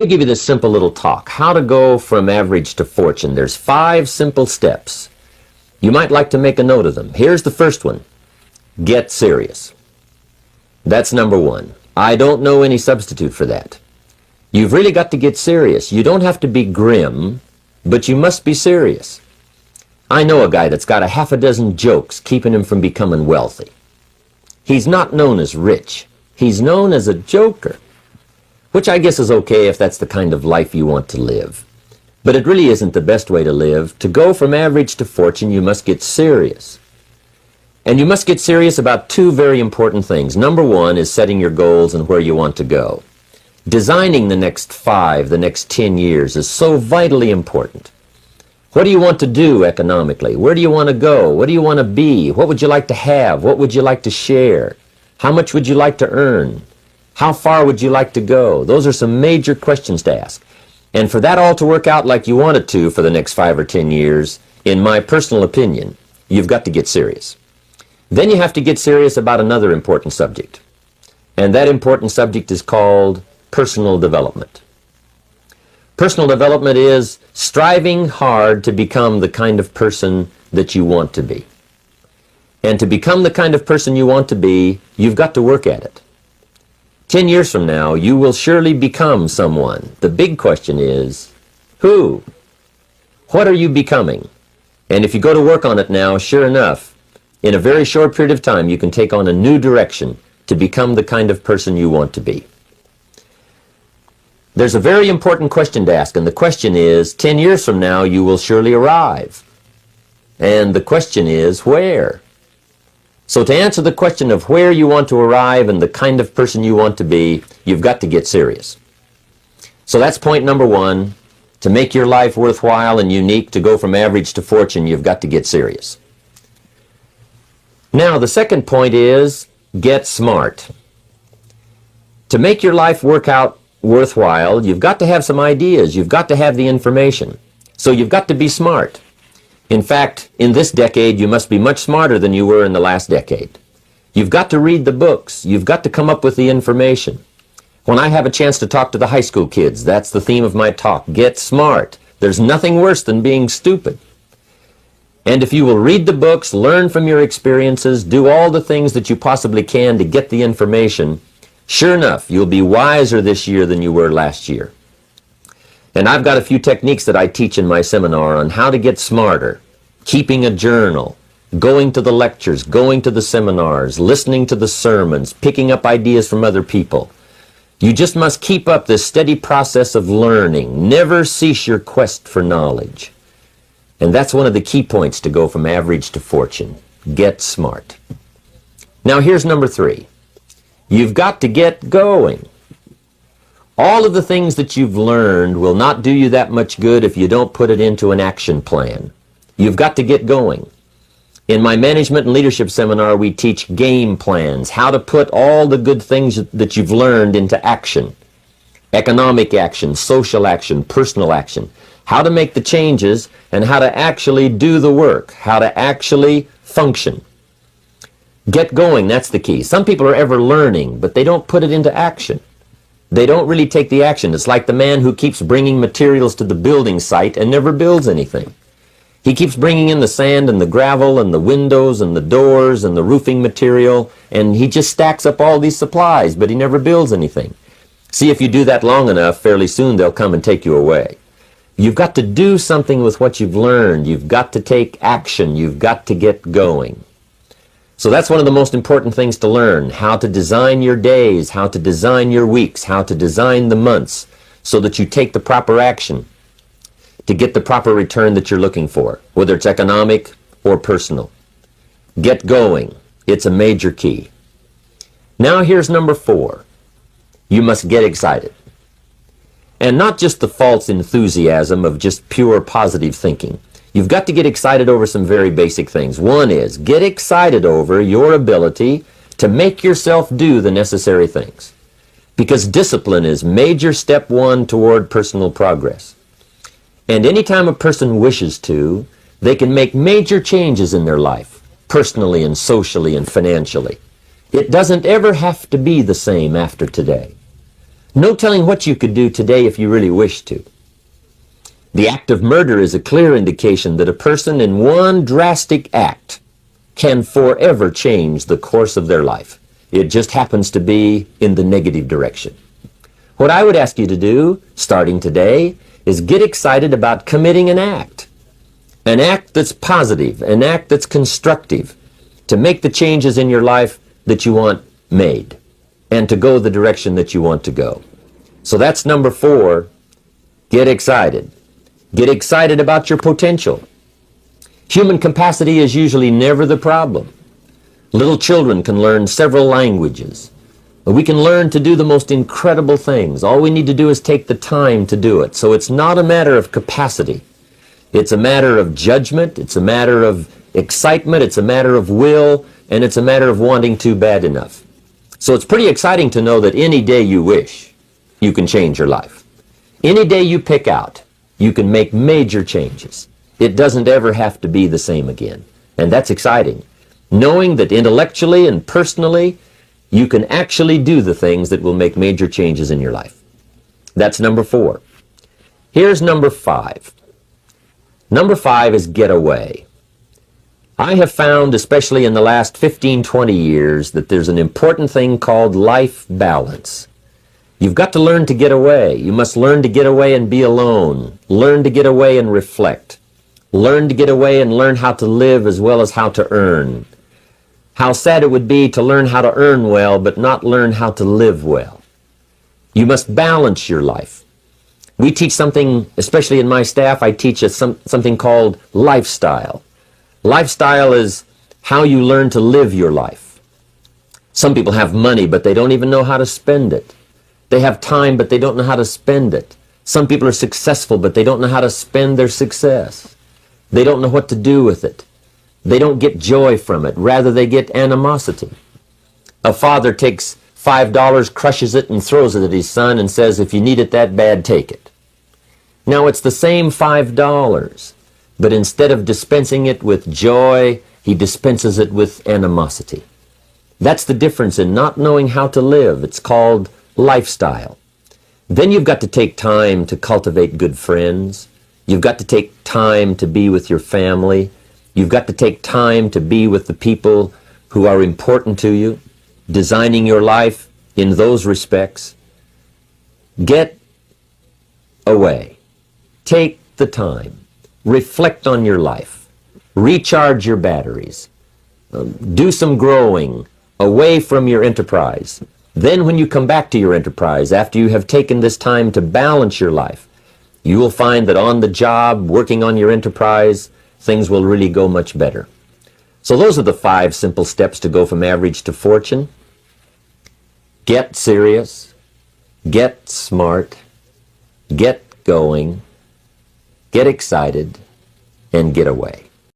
I'll give you this simple little talk. How to go from average to fortune. There's 5 simple steps. You might like to make a note of them. Here's the first one. Get serious. That's number 1. I don't know any substitute for that. You've really got to get serious. You don't have to be grim, but you must be serious. I know a guy that's got a half a dozen jokes keeping him from becoming wealthy. He's not known as rich. He's known as a joker, which I guess is okay if that's the kind of life you want to live. But it really isn't the best way to live. To go from average to fortune, you must get serious. And you must get serious about 2 very important things. Number 1 is setting your goals and where you want to go. Designing the next 5, the next 10 years is so vitally important. What do you want to do economically? Where do you want to go? What do you want to be? What would you like to have? What would you like to share? How much would you like to earn? How far would you like to go? Those are some major questions to ask. And for that all to work out like you want it to for the next 5 or 10 years, in my personal opinion, you've got to get serious. Then you have to get serious about another important subject. And that important subject is called personal development. Personal development is striving hard to become the kind of person that you want to be. And to become the kind of person you want to be, you've got to work at it. 10 years from now, you will surely become someone. The big question is, who? What are you becoming? And if you go to work on it now, sure enough, in a very short period of time, you can take on a new direction to become the kind of person you want to be. There's a very important question to ask, and the question is, 10 years from now, you will surely arrive. And the question is, where? So to answer the question of where you want to arrive and the kind of person you want to be, you've got to get serious. So that's point number 1. To make your life worthwhile and unique, to go from average to fortune, you've got to get serious. Now, the second point is, get smart. To make your life work out worthwhile, you've got to have some ideas. You've got to have the information. So you've got to be smart. In fact, in this decade, you must be much smarter than you were in the last decade. You've got to read the books. You've got to come up with the information. When I have a chance to talk to the high school kids, that's the theme of my talk. Get smart. There's nothing worse than being stupid. And if you will read the books, learn from your experiences, do all the things that you possibly can to get the information, sure enough, you'll be wiser this year than you were last year. And I've got a few techniques that I teach in my seminar on how to get smarter, keeping a journal, going to the lectures, going to the seminars, listening to the sermons, picking up ideas from other people. You just must keep up this steady process of learning. Never cease your quest for knowledge. And that's one of the key points to go from average to fortune. Get smart. Now here's number 3. You've got to get going. All of the things that you've learned will not do you that much good if you don't put it into an action plan. You've got to get going. In my management and leadership seminar, we teach game plans, how to put all the good things that you've learned into action. Economic action, social action, personal action. How to make the changes and how to actually do the work, how to actually function. Get going, that's the key. Some people are ever learning, but they don't put it into action. They don't really take the action. It's like the man who keeps bringing materials to the building site and never builds anything. He keeps bringing in the sand and the gravel and the windows and the doors and the roofing material, and he just stacks up all these supplies, but he never builds anything. See, if you do that long enough, fairly soon they'll come and take you away. You've got to do something with what you've learned. You've got to take action. You've got to get going. So that's one of the most important things to learn, how to design your days, how to design your weeks, how to design the months, so that you take the proper action to get the proper return that you're looking for, whether it's economic or personal. Get going. It's a major key. Now here's number 4. You must get excited. And not just the false enthusiasm of just pure positive thinking. You've got to get excited over some very basic things. One is, get excited over your ability to make yourself do the necessary things. Because discipline is major step 1 toward personal progress. And anytime a person wishes to, they can make major changes in their life, personally and socially and financially. It doesn't ever have to be the same after today. No telling what you could do today if you really wished to. The act of murder is a clear indication that a person in one drastic act can forever change the course of their life. It just happens to be in the negative direction. What I would ask you to do, starting today, is get excited about committing an act that's positive, an act that's constructive, to make the changes in your life that you want made, and to go the direction that you want to go. So that's number 4, get excited. Get excited about your potential. Human capacity is usually never the problem. Little children can learn several languages. We can learn to do the most incredible things. All we need to do is take the time to do it. So it's not a matter of capacity. It's a matter of judgment. It's a matter of excitement. It's a matter of will. And it's a matter of wanting to bad enough. So it's pretty exciting to know that any day you wish, you can change your life. Any day you pick out, you can make major changes. It doesn't ever have to be the same again. And that's exciting. Knowing that intellectually and personally, you can actually do the things that will make major changes in your life. That's number 4. Here's number 5. Number 5 is get away. I have found, especially in the last 15, 20 years, that there's an important thing called life balance. You've got to learn to get away. You must learn to get away and be alone. Learn to get away and reflect. Learn to get away and learn how to live as well as how to earn. How sad it would be to learn how to earn well, but not learn how to live well. You must balance your life. We teach something, especially in my staff, I teach something called lifestyle. Lifestyle is how you learn to live your life. Some people have money, but they don't even know how to spend it. They have time, but they don't know how to spend it. Some people are successful, but they don't know how to spend their success. They don't know what to do with it. They don't get joy from it. Rather, they get animosity. A father takes $5, crushes it, and throws it at his son and says, if you need it that bad, take it. Now, it's the same $5, but instead of dispensing it with joy, he dispenses it with animosity. That's the difference in not knowing how to live. It's called lifestyle. Then you've got to take time to cultivate good friends. You've got to take time to be with your family. You've got to take time to be with the people who are important to you, designing your life in those respects. Get away. Take the time. Reflect on your life. Recharge your batteries. Do some growing away from your enterprise. Then when you come back to your enterprise, after you have taken this time to balance your life, you will find that on the job, working on your enterprise, things will really go much better. So those are the 5 simple steps to go from average to fortune. Get serious, get smart, get going, get excited, and get away.